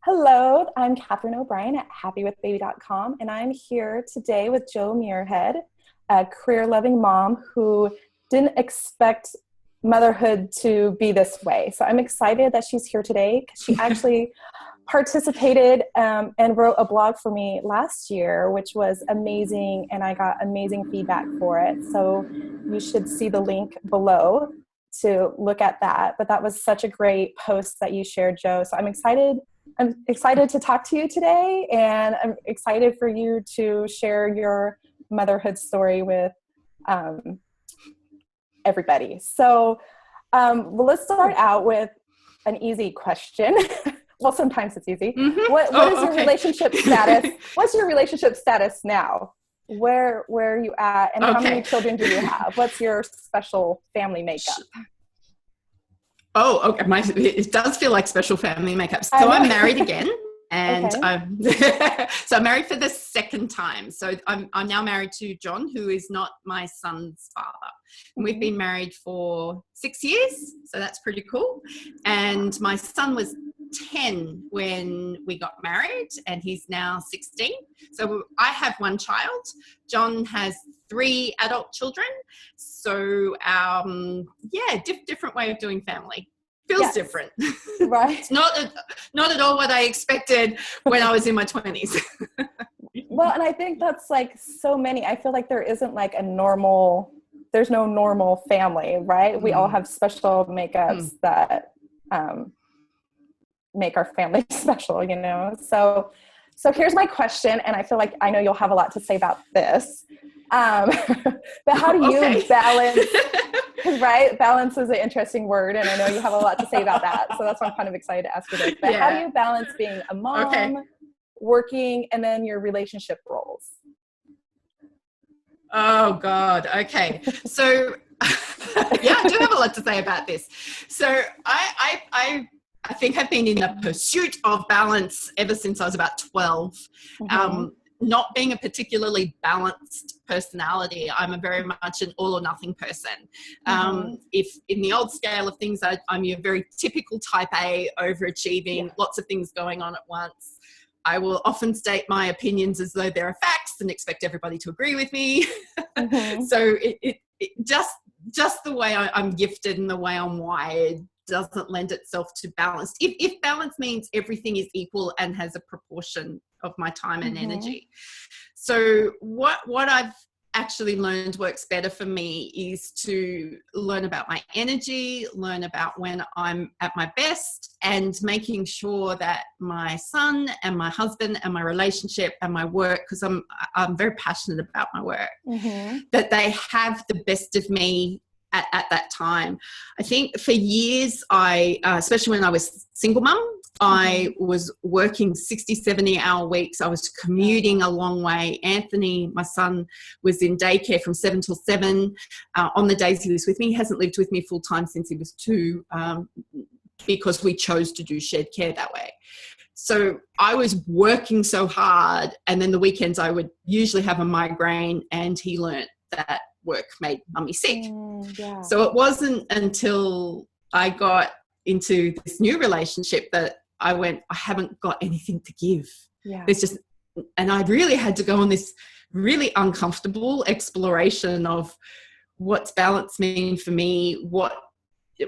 Hello, I'm Catherine O'Brien at happywithbaby.com, and I'm here today with Jo Muirhead, a career-loving mom who didn't expect motherhood to be this way. So I'm excited that she's here today because she actually participated and wrote a blog for me last year, which was amazing, and I got amazing feedback for it. So you should see the link below to look at that. But that was such a great post that you shared, Jo. So I'm excited to talk to you today, and I'm excited for you to share your motherhood story with everybody. So let's start out with an easy question. Well, sometimes it's easy. Mm-hmm. What is your relationship status? What's your relationship status now? Where are you at, and how many children do you have? What's your special family makeup? Oh, okay. It does feel like special family makeup. So I'm married again, and I'm married for the second time. So I'm now married to John, who is not my son's father. And we've been married for 6 years, so that's pretty cool. And my son was 10 when we got married, and he's now 16. So I have one child. John has 3 adult children. So different way of doing family. Feels different. Right. It's not at all what I expected when I was in my 20s. Well, and I think that's like so many. I feel like there isn't like there's no normal family, right? We all have special makeups that make our family special, you know? So here's my question, and I feel like I know you'll have a lot to say about this. But how do you balance, right? Balance is an interesting word, and I know you have a lot to say about that. So that's why I'm kind of excited to ask you this. But how do you balance being a mom, working, and then your relationship roles? Oh, God. Okay. So, I do have a lot to say about this. So I think I've been in the pursuit of balance ever since I was about 12. Not being a particularly balanced personality, I'm a very much an all or nothing person. If in the old scale of things, I'm your very typical type A, overachieving, lots of things going on at once. I will often state my opinions as though they're facts and expect everybody to agree with me. So it just the way I'm gifted and the way I'm wired doesn't lend itself to balance. If balance means everything is equal and has a proportion of my time and energy. So what I've actually learned works better for me is to learn about my energy, learn about when I'm at my best, and making sure that my son and my husband and my relationship and my work, because I'm very passionate about my work, that they have the best of me at that time. I think for years, especially when I was single mum, I was working 60, 70-hour weeks. I was commuting a long way. Anthony, my son, was in daycare from 7 till 7 on the days he was with me. He hasn't lived with me full time since he was 2 because we chose to do shared care that way. So I was working so hard, and then the weekends I would usually have a migraine, and he learnt that work made mummy sick. So it wasn't until I got into this new relationship that I went, I haven't got anything to give. And I really had to go on this really uncomfortable exploration of what's balance mean for me. What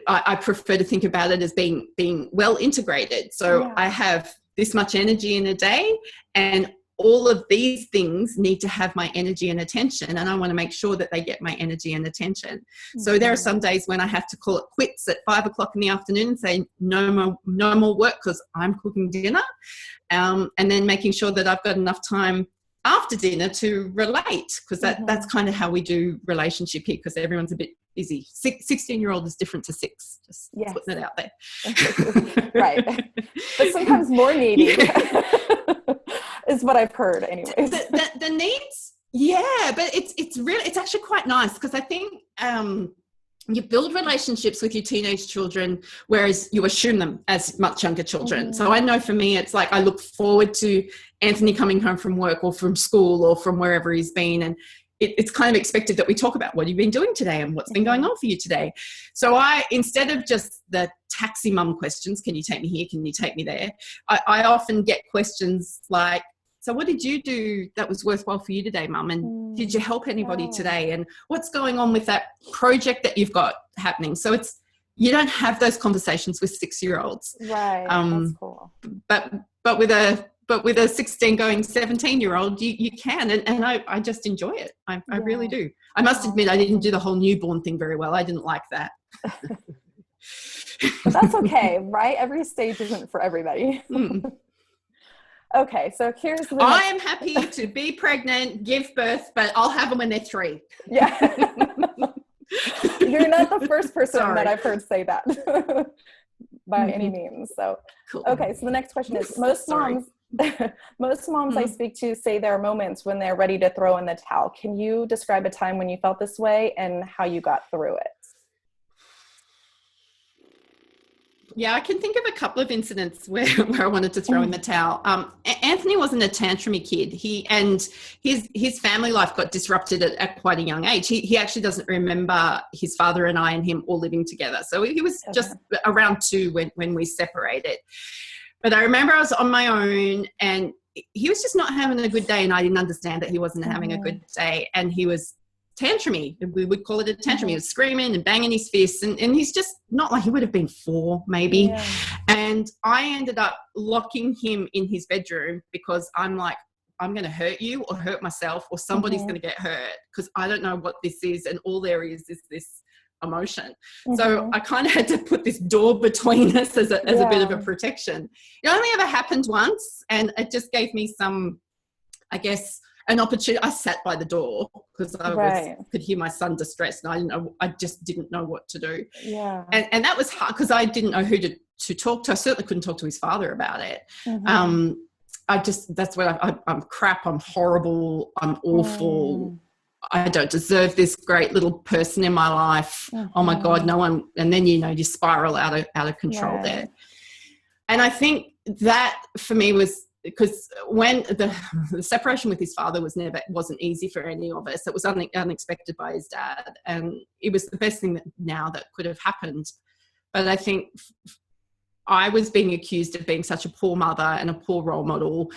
I prefer to think about it as being well integrated. So I have this much energy in a day, and all of these things need to have my energy and attention, and I want to make sure that they get my energy and attention. So there are some days when I have to call it quits at 5 o'clock in the afternoon and say no more work because I'm cooking dinner, and then making sure that I've got enough time after dinner to relate, because that's kind of how we do relationship here, because everyone's a bit busy. 16-year-old is different to 6, just putting it out there. Right. But sometimes more needy. Is what I've heard anyways. The needs, but it's actually quite nice, because I think you build relationships with your teenage children, whereas you assume them as much younger children. So I know for me, it's like I look forward to Anthony coming home from work or from school or from wherever he's been, and it's kind of expected that we talk about what you've been doing today and what's been going on for you today. So instead of just the taxi mum questions, can you take me here, can you take me there, I often get questions like, so what did you do that was worthwhile for you today, mum? And did you help anybody today? And what's going on with that project that you've got happening? So you don't have those conversations with 6-year-olds. Right. That's cool. But with a 16 going 17-year-old, you can. And I just enjoy it. I really do. I must admit, I didn't do the whole newborn thing very well. I didn't like that. But that's okay, right? Every stage isn't for everybody. Okay, so here's the I am happy to be pregnant, give birth, but I'll have them when they're 3. Yeah. You're not the first person that I've heard say that by any means. So, cool. Okay, so the next question is, most moms I speak to say there are moments when they're ready to throw in the towel. Can you describe a time when you felt this way and how you got through it? Yeah, I can think of a couple of incidents where I wanted to throw in the towel. Anthony wasn't a tantrumy kid. His family life got disrupted at quite a young age. He actually doesn't remember his father and I and him all living together. So he was just around 2 when we separated. But I remember I was on my own and he was just not having a good day, and I didn't understand that he wasn't having a good day, and he was tantrumy. We would call it a tantrum. He was screaming and banging his fists, and he's just not like, he would have been 4 maybe. Yeah. And I ended up locking him in his bedroom because I'm like, I'm going to hurt you or hurt myself, or somebody's going to get hurt, because I don't know what this is, and all there is this emotion. So I kind of had to put this door between us as a bit of a protection. It only ever happened once, and it just gave me some, I guess, an opportunity. I sat by the door because I could hear my son distressed, and I just didn't know what to do. Yeah. And that was hard because I didn't know who to talk to. I certainly couldn't talk to his father about it. That's where I'm crap. I'm horrible. I'm awful. I don't deserve this great little person in my life. Oh my God, no one. And then, you spiral out of control there. And I think that for me was, because when the separation with his father wasn't easy for any of us. It was unexpected by his dad, and it was the best thing that could have happened. But I think I was being accused of being such a poor mother and a poor role model.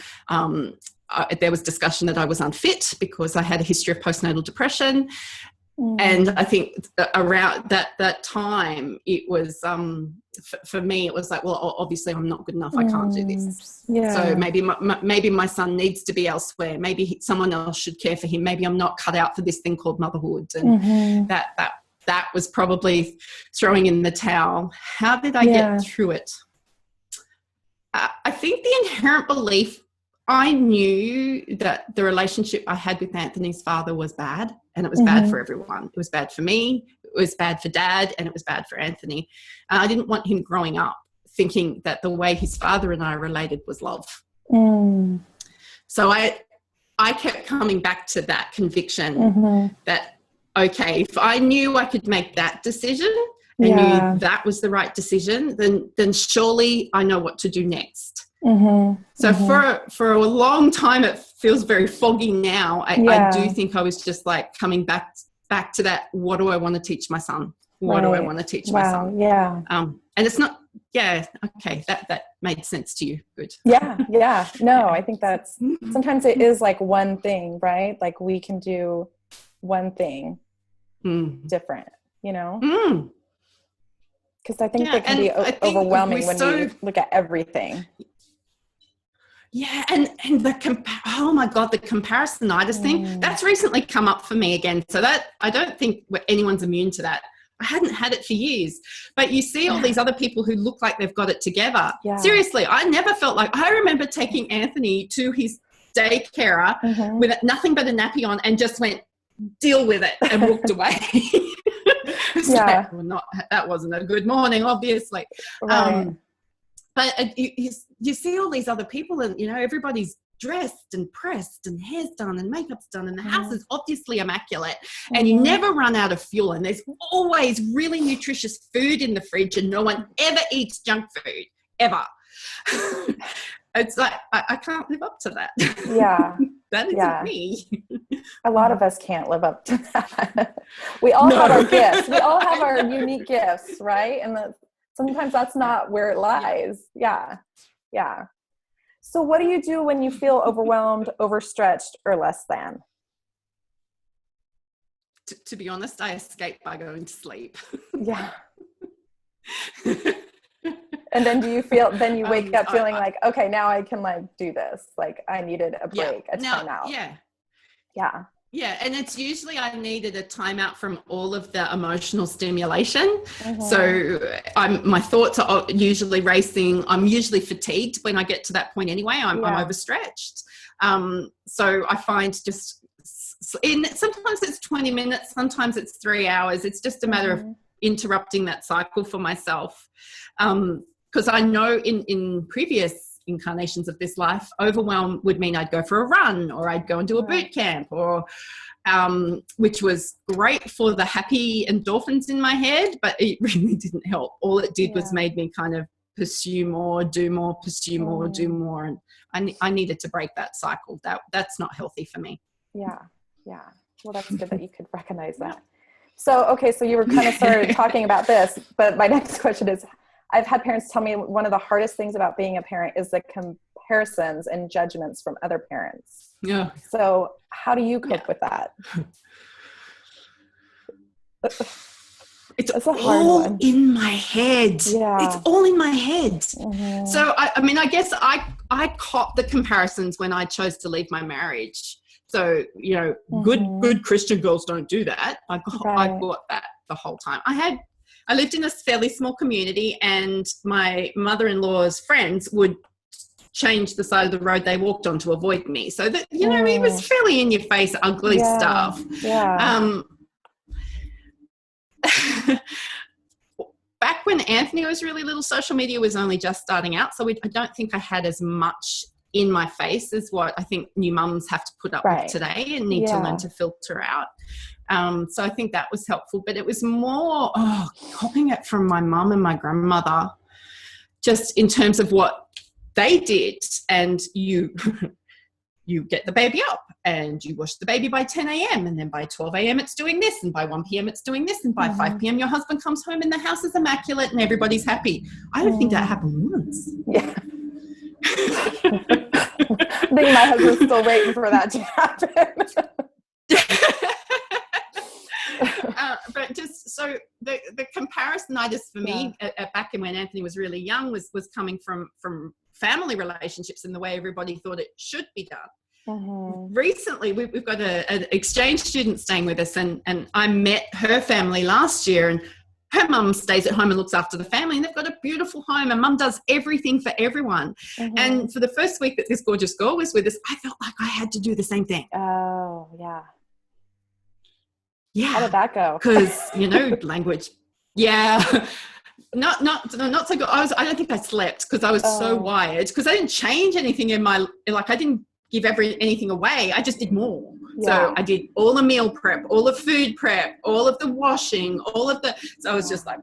There was discussion that I was unfit because I had a history of postnatal depression. And I think around that time, it was, for me, it was like, well, obviously I'm not good enough. I can't do this. Yeah. So maybe my son needs to be elsewhere. Maybe someone else should care for him. Maybe I'm not cut out for this thing called motherhood. And that was probably throwing in the towel. How did I get through it? I think the inherent belief, I knew that the relationship I had with Anthony's father was bad, and it was bad for everyone. It was bad for me, it was bad for Dad, and it was bad for Anthony. And I didn't want him growing up thinking that the way his father and I related was love. So I kept coming back to that conviction that, okay, if I knew I could make that decision, I knew that was the right decision, then surely I know what to do next. So for a long time, it feels very foggy now. I do think I was just like coming back to that. What do I want to teach my son? What do I want to teach my son? Yeah. And it's not. Yeah. Okay. That made sense to you. Good. Yeah. No, I think that's, sometimes it is like one thing, right? Like we can do one thing different, because I think it can be overwhelming when you look at everything. Yeah, and oh my God, the comparisonitis thing, that's recently come up for me again. So that, I don't think anyone's immune to that. I hadn't had it for years. But you see all these other people who look like they've got it together. Yeah. Seriously, I never felt like, I remember taking Anthony to his daycarer with nothing but a nappy on and just went, deal with it, and walked away. That wasn't a good morning, obviously. Right. But you see all these other people, and everybody's dressed and pressed and hair's done and makeup's done, and the house is obviously immaculate, and you never run out of fuel, and there's always really nutritious food in the fridge, and no one ever eats junk food ever. It's like I can't live up to that. That isn't Yeah. me. A lot of us can't live up to that. We all have our gifts. We all have our unique gifts, right? And sometimes that's not where it lies. Yeah. Yeah. So what do you do when you feel overwhelmed, overstretched, or less than? To be honest, I escape by going to sleep. Yeah. And then then you wake up feeling like, okay, now I can like do this. Like I needed a break, a timeout. Yeah. Yeah. Yeah, and it's usually I needed a timeout from all of the emotional stimulation. Mm-hmm. So my thoughts are usually racing. I'm usually fatigued when I get to that point anyway. I'm overstretched. So I find just sometimes it's 20 minutes, sometimes it's 3 hours. It's just a matter of interrupting that cycle for myself. Because I know in previous incarnations of this life, overwhelm would mean I'd go for a run or I'd go and do a boot camp or which was great for the happy endorphins in my head, but it really didn't help. All it did was made me kind of pursue more, do more, pursue more, do more. And I needed to break that cycle. That's not healthy for me. Yeah. Yeah. Well, that's good that you could recognize that. So, okay. So you were kind of started talking about this, but my next question is, I've had parents tell me one of the hardest things about being a parent is the comparisons and judgments from other parents. Yeah. So how do you cope with that? It's all in my head. Yeah. It's all in my head. Mm-hmm. So, I mean, I guess I caught the comparisons when I chose to leave my marriage. So, you know, good Christian girls don't do that. I got that the whole time. I lived in a fairly small community, and my mother-in-law's friends would change the side of the road they walked on to avoid me. So that, you know, it was fairly in your face, ugly stuff. Yeah. Back when Anthony was really little, social media was only just starting out. So I don't think I had as much in my face as what I think new mums have to put up with today and need to learn to filter out. So I think that was helpful, but it was more copying it from my mum and my grandmother, just in terms of what they did. And you get the baby up and you wash the baby by 10 a.m. and then by 12 a.m. it's doing this, and by 1 p.m. it's doing this, and by 5 p.m. your husband comes home and the house is immaculate and everybody's happy. I don't think that happened once. Yeah. I think my husband's still waiting for that to happen. But just so the comparisonitis for me back when Anthony was really young was coming from family relationships and the way everybody thought it should be done. Mm-hmm. Recently, we've got an exchange student staying with us, and I met her family last year, and her mum stays at home and looks after the family, and they've got a beautiful home, and mum does everything for everyone. Mm-hmm. And for the first week that this gorgeous girl was with us, I felt like I had to do the same thing. Oh, yeah. Yeah. How did that go? Because, you know, language. Yeah. Not so good. I don't think I slept because I was so wired, because I didn't change anything in my, like, I didn't give anything away. I just did more. Yeah. So I did all the meal prep, all the food prep, all of the washing, so I was just like,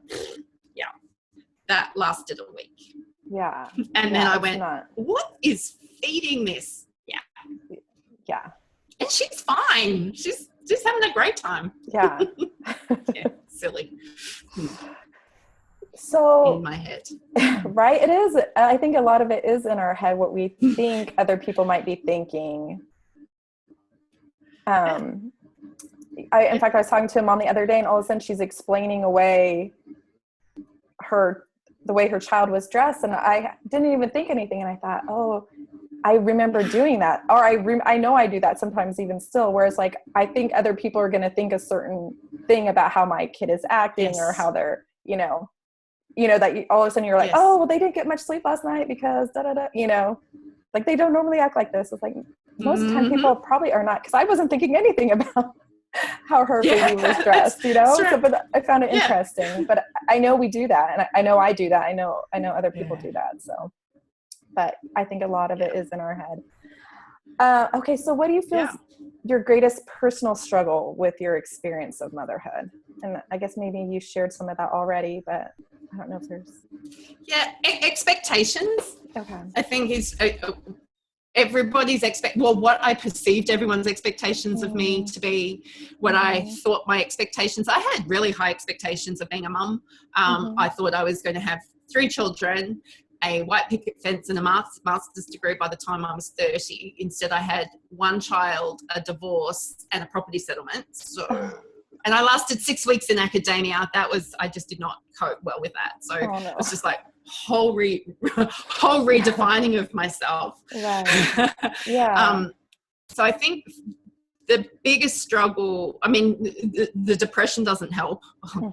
yeah, that lasted a week. Yeah. And then I went, what is feeding this? Yeah. Yeah. And she's fine. She's just having a great time. Yeah. Yeah, silly. So in my head. Right. It is. I think a lot of it is in our head, what we think other people might be thinking. In fact, I was talking to a mom the other day, and all of a sudden she's explaining away the way her child was dressed. And I didn't even think anything. And I thought, oh, I remember doing that. Or I know I do that sometimes even still, whereas like, I think other people are going to think a certain thing about how my kid is acting or how they're, you know, that all of a sudden you're like, oh, well, they didn't get much sleep last night because like they don't normally act like this. It's like most of the time people probably are not, because I wasn't thinking anything about how her baby was dressed, you know? So, but I found it interesting. But I know we do that, and I know I do that. I know other people do that. So, but I think a lot of it is in our head. Okay, so what do you feel is your greatest personal struggle with your experience of motherhood? And I guess maybe you shared some of that already, but I don't know if there's... Yeah, expectations. Okay. I think is everybody's what I perceived everyone's expectations of me to be, what I thought my expectations. I had really high expectations of being a mum. I thought I was going to have 3 children, a white picket fence, and a master's degree by the time I was 30. Instead, I had 1 child, a divorce, and a property settlement. So, and I lasted 6 weeks in academia. I just did not cope well with that. So it was just like whole redefining of myself. Right. Yeah. So I think the biggest struggle, I mean, the depression doesn't help.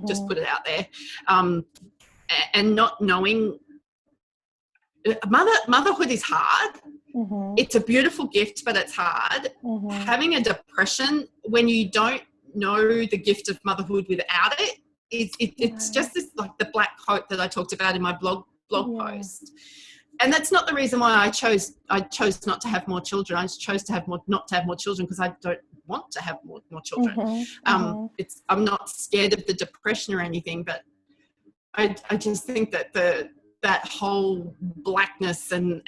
Just put it out there. And not knowing, motherhood is hard. It's a beautiful gift, but it's hard. Having a depression when you don't know the gift of motherhood without it, it's just this, like the black coat that I talked about in my blog post. And that's not the reason why I chose not to have more children. I just chose to have not to have more children because I don't want to have more children. I'm not scared of the depression or anything, but I just think that that whole blackness and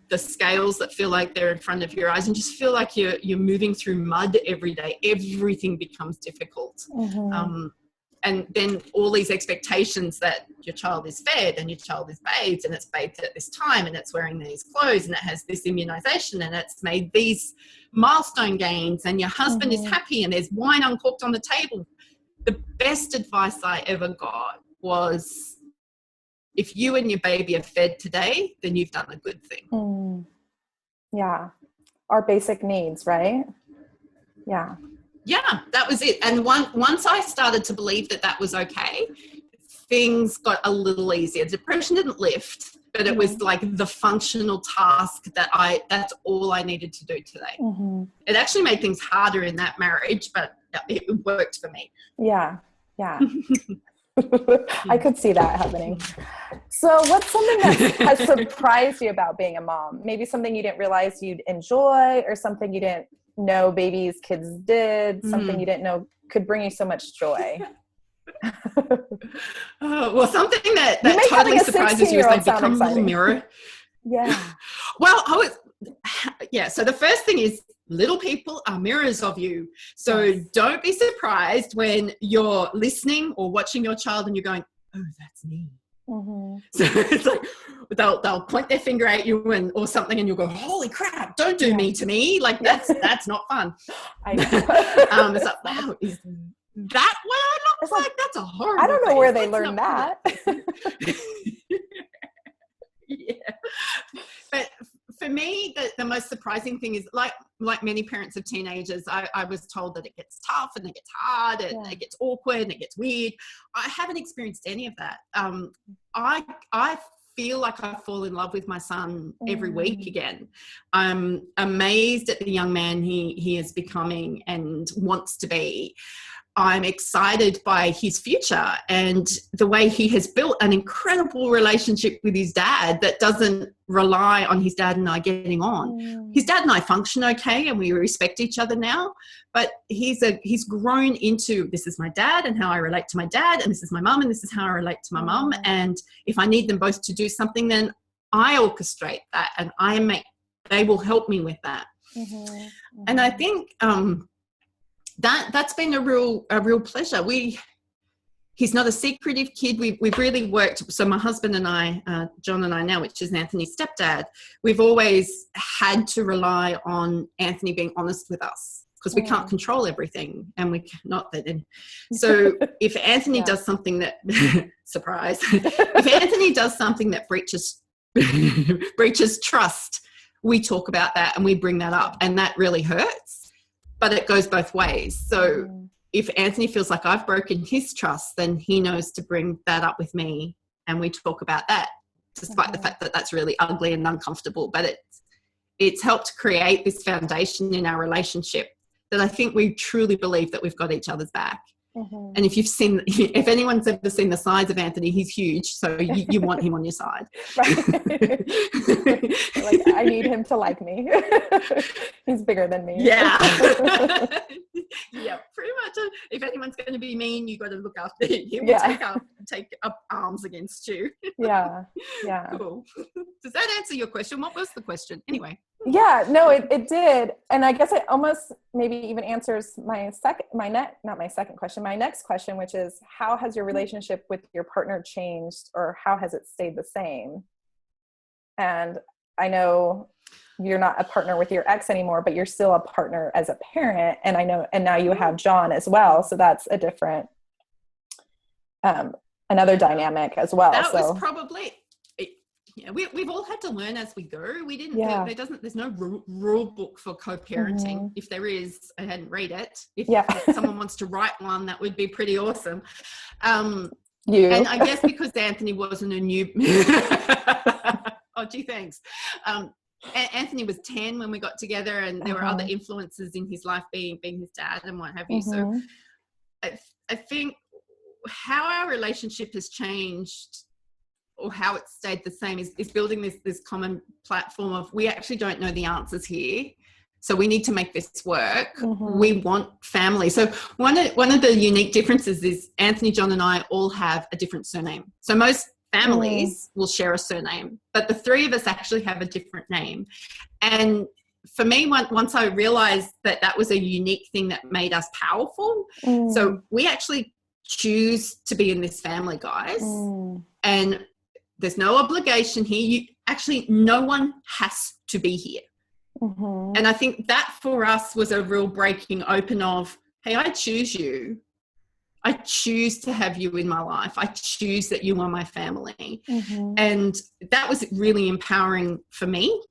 the scales that feel like they're in front of your eyes and just feel like you're moving through mud every day. Everything becomes difficult. And then all these expectations that your child is fed and your child is bathed and it's bathed at this time and it's wearing these clothes and it has this immunization and it's made these milestone gains and your husband is happy and there's wine uncorked on the table. The best advice I ever got was, if you and your baby are fed today, then you've done a good thing. Yeah. Our basic needs, right? Yeah. Yeah, that was it. And once I started to believe that was okay, things got a little easier. Depression didn't lift, but it was like the functional task that's all I needed to do today. It actually made things harder in that marriage, but it worked for me. Yeah. Yeah. I could see that happening. So what's something that has surprised you about being a mom? Maybe something you didn't realize you'd enjoy, or something you didn't know kids did, something you didn't know could bring you so much joy. Well, something that totally surprises you is they become a little mirror. Yeah. Well, so the first thing is, little people are mirrors of you. So don't be surprised when you're listening or watching your child and you're going, oh, that's me. So it's like they'll point their finger at you or something and you'll go, holy crap, don't do me to me. Like that's not fun. I know. It's like, wow, is that what I look like? That's a horrible I don't know face. where they learned that. Yeah. But for me, the most surprising thing is, like many parents of teenagers, I was told that it gets tough and it gets hard and it gets awkward and it gets weird. I haven't experienced any of that. I feel like I fall in love with my son every week again. I'm amazed at the young man he is becoming and wants to be. I'm excited by his future and the way he has built an incredible relationship with his dad that doesn't rely on his dad and I getting on. His dad and I function okay and we respect each other now, but he's grown into, this is my dad and how I relate to my dad, and this is my mum and this is how I relate to my mum, and if I need them both to do something, then I orchestrate that and they will help me with that. And I think that's been a real pleasure. He's not a secretive kid. We've really worked. So my husband and I, John and I now, which is Anthony's stepdad, we've always had to rely on Anthony being honest with us because we can't control everything, and we not that. So if Anthony does something that surprise, if Anthony does something that breaches trust, we talk about that and we bring that up, and that really hurts. But it goes both ways. So if Anthony feels like I've broken his trust, then he knows to bring that up with me and we talk about that, despite the fact that that's really ugly and uncomfortable. But it's helped create this foundation in our relationship that I think we truly believe that we've got each other's back. And if anyone's ever seen the size of Anthony, he's huge. So you want him on your side. Right. Like, I need him to like me. He's bigger than me. Yeah. Yeah, pretty much. If anyone's going to be mean, you got to look after him. He will take up arms against you. Yeah. Cool. Does that answer your question? What was the question? Anyway. Yeah, no, it did. And I guess it almost maybe even answers my next question, which is, how has your relationship with your partner changed, or how has it stayed the same? And I know you're not a partner with your ex anymore, but you're still a partner as a parent. And I know, and now you have John as well. So that's a different, another dynamic as well. That was probably, yeah, we've all had to learn as we go. We didn't, there's no rule book for co-parenting. If there is, I hadn't read it. If someone wants to write one, that would be pretty awesome. And I guess because Anthony wasn't a new, oh gee, thanks. Anthony was 10 when we got together, and there were other influences in his life, being his dad and what have you. So I think how our relationship has changed, or how it stayed the same, is building this common platform of, we actually don't know the answers here, so we need to make this work. We want family. So one of the unique differences is Anthony, John and I all have a different surname. So most families will share a surname, but the three of us actually have a different name. And for me, once I realized that was a unique thing that made us powerful. So we actually choose to be in this family, guys. And there's no obligation here. No one has to be here. And I think that for us was a real breaking open of, hey, I choose you. I choose to have you in my life. I choose that you are my family. And that was really empowering for me,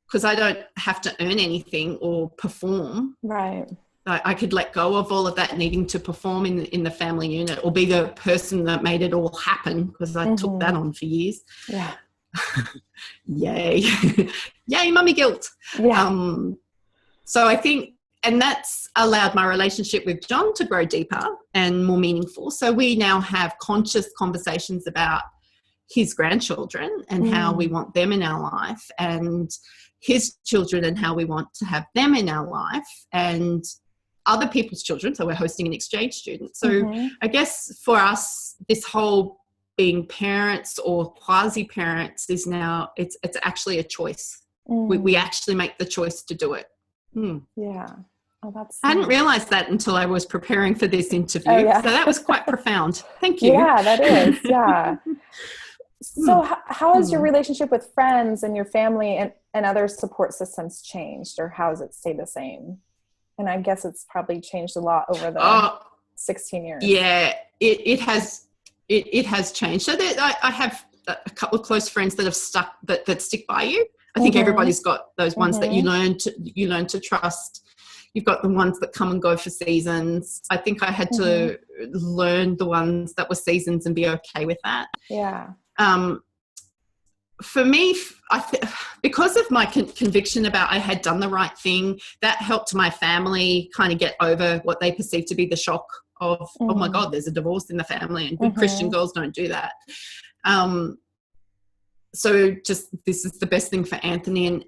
because I don't have to earn anything or perform. Right. I could let go of all of that needing to perform in the family unit, or be the person that made it all happen, because I took that on for years. Yeah. Yay. Yay, mummy guilt. Yeah. So I think, and that's allowed my relationship with John to grow deeper and more meaningful. So we now have conscious conversations about his grandchildren and how we want them in our life, and his children and how we want to have them in our life, and other people's children. So we're hosting an exchange student. So I guess for us, this whole being parents or quasi-parents is now, it's actually a choice. We actually make the choice to do it. Yeah. Oh, that's I hadn't realized that until I was preparing for this interview. So that was quite profound. Thank you. Yeah, that is. Yeah. So how has your relationship with friends and your family and other support systems changed, or how has it stayed the same? And I guess it's probably changed a lot over the 16 years. Yeah, it has. It has changed. So I have a couple of close friends that have stuck, that stick by you. I think everybody's got those ones that you learn to trust. You've got the ones that come and go for seasons. I think I had to learn the ones that were seasons and be okay with that. Yeah. For me, because of my conviction about I had done the right thing, that helped my family kind of get over what they perceived to be the shock of, oh my God, there's a divorce in the family, and good Christian girls don't do that. So just, this is the best thing for Anthony, and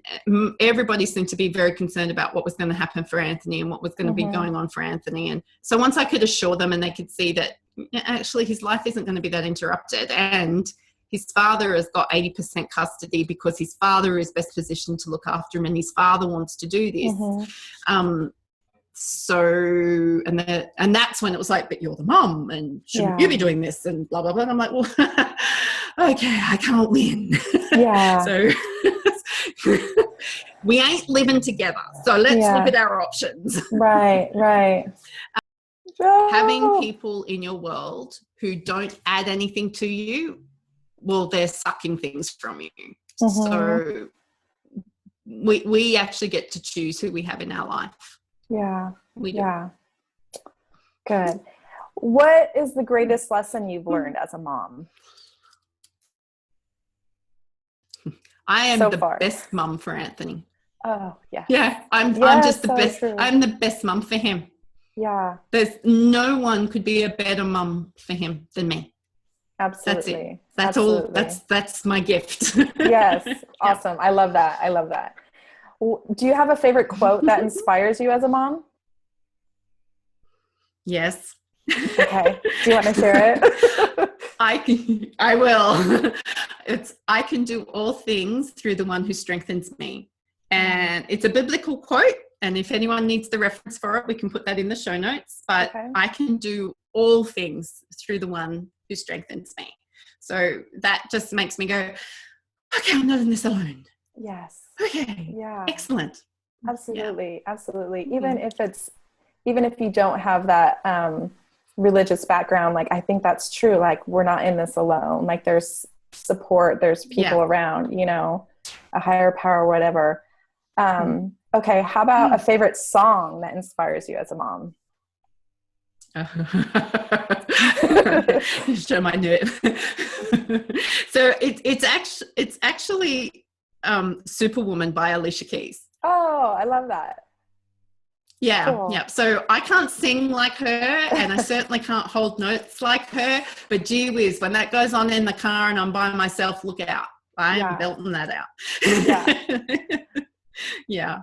everybody seemed to be very concerned about what was going to happen for Anthony and what was going to be going on for Anthony. And so once I could assure them, and they could see that actually his life isn't going to be that interrupted, and his father has got 80% custody because his father is best positioned to look after him, and his father wants to do this. So, and that's when it was like, but you're the mom, and shouldn't you be doing this, and blah, blah, blah. And I'm like, well, okay, I can't win. Yeah. So we ain't living together. So let's look at our options. Right. Having people in your world who don't add anything to you, well, they're sucking things from you. So we actually get to choose who we have in our life. Yeah. We do. Yeah. Good. What is the greatest lesson you've learned as a mom? I am the best mum for Anthony. Oh, yeah. Yeah, I'm just the best. True. I'm the best mum for him. Yeah. There's no one could be a better mum for him than me. Absolutely. That's it. That's all. That's my gift. Yes. Awesome. I love that. Do you have a favorite quote that inspires you as a mom? Yes. Okay. Do you want to share it? I will. it's I can do all things through the one who strengthens me. And it's a biblical quote. And if anyone needs the reference for it, we can put that in the show notes. But I can do all things through the one who strengthens me. So that just makes me go, okay, I'm not in this alone. Yes. Okay. Yeah. Excellent. Absolutely. Yeah. Absolutely. Even if you don't have that religious background, like I think that's true. Like we're not in this alone. Like there's support, there's people around, you know, a higher power, whatever. Okay. How about a favorite song that inspires you as a mom? Show my nerd. So it's actually Superwoman by Alicia Keys. Oh, I love that. Yeah, cool. Yeah. So I can't sing like her, and I certainly can't hold notes like her. But gee whiz, when that goes on in the car and I'm by myself, look out! I'm belting that out. Yeah.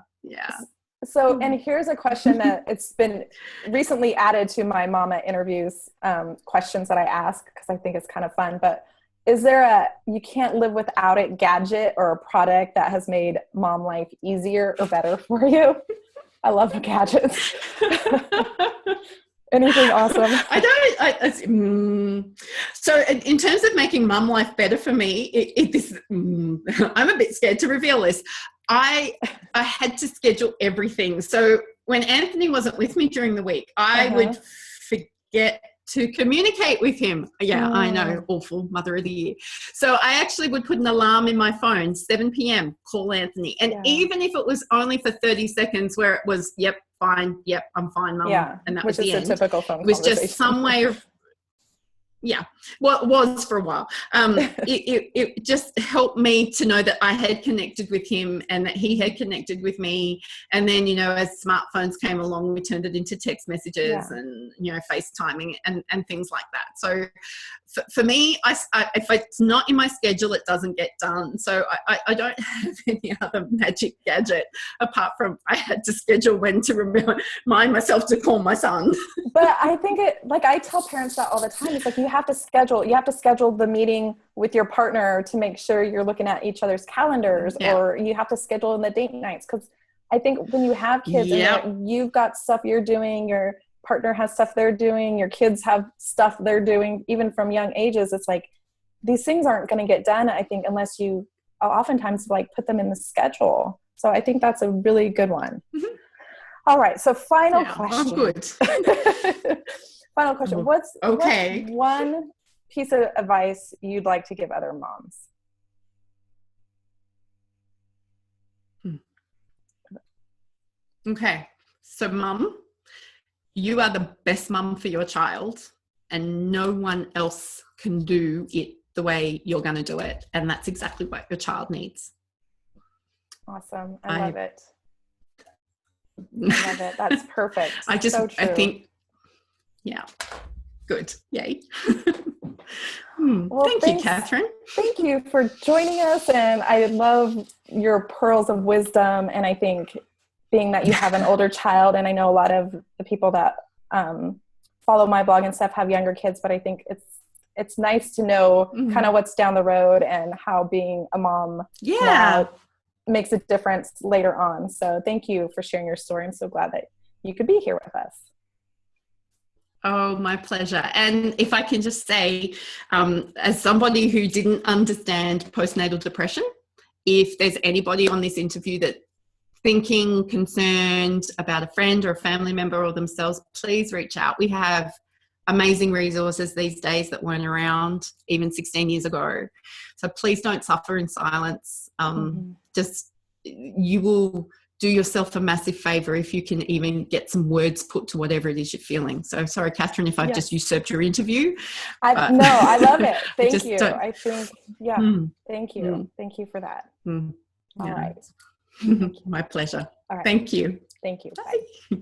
So, and here's a question that it's been recently added to my Momma Interviews questions that I ask because I think it's kind of fun. But is there you can't live without it gadget or a product that has made mom life easier or better for you? I love the gadgets. Anything awesome? So in terms of making mum life better for me, I'm a bit scared to reveal this. I had to schedule everything. So when Anthony wasn't with me during the week, I would forget to communicate with him. Yeah, I know, awful mother of the year. So I actually would put an alarm in my phone, 7 p.m., call Anthony. And even if it was only for 30 seconds where it was, yep, fine, yep, I'm fine, Mum. Yeah, and that which was is the a end. typical phone It was conversation. just some way of, well, it was for a while. It just helped me to know that I had connected with him and that he had connected with me. And then, you know, as smartphones came along, we turned it into text messages and, you know, FaceTiming and things like that. So for me, if it's not in my schedule, it doesn't get done. So I don't have any other magic gadget apart from I had to schedule when to remind myself to call my son. But I think like I tell parents that all the time. It's like you have to schedule the meeting with your partner to make sure you're looking at each other's calendars, or you have to schedule in the date nights. Because I think when you have kids and you've got stuff you're doing, your partner has stuff they're doing, your kids have stuff they're doing, even from young ages, it's like these things aren't going to get done, I think, unless you oftentimes like put them in the schedule. So I think that's a really good one. Mm-hmm. All right. So final question. I'm good. Final question. What's one piece of advice you'd like to give other moms? Okay. So Mum, you are the best mum for your child, and no one else can do it the way you're going to do it. And that's exactly what your child needs. Awesome. I love it. I love it. That's perfect. I think, good. Yay. Well, thank you, Catherine. Thank you for joining us. And I love your pearls of wisdom. And I think being that you have an older child, and I know a lot of the people that follow my blog and stuff have younger kids, but I think it's nice to know kind of what's down the road and how being a mom now makes a difference later on. So thank you for sharing your story. I'm so glad that you could be here with us. Oh, my pleasure. And if I can just say, as somebody who didn't understand postnatal depression, if there's anybody on this interview that thinking, concerned about a friend or a family member or themselves, please reach out. We have amazing resources these days that weren't around even 16 years ago. So please don't suffer in silence. Just, you will do yourself a massive favor if you can even get some words put to whatever it is you're feeling. So sorry, Catherine, if I've just usurped your interview. No, I love it. Thank you. I think, thank you. Thank you for that. All right. My pleasure. All right. Thank you. Thank you. Bye.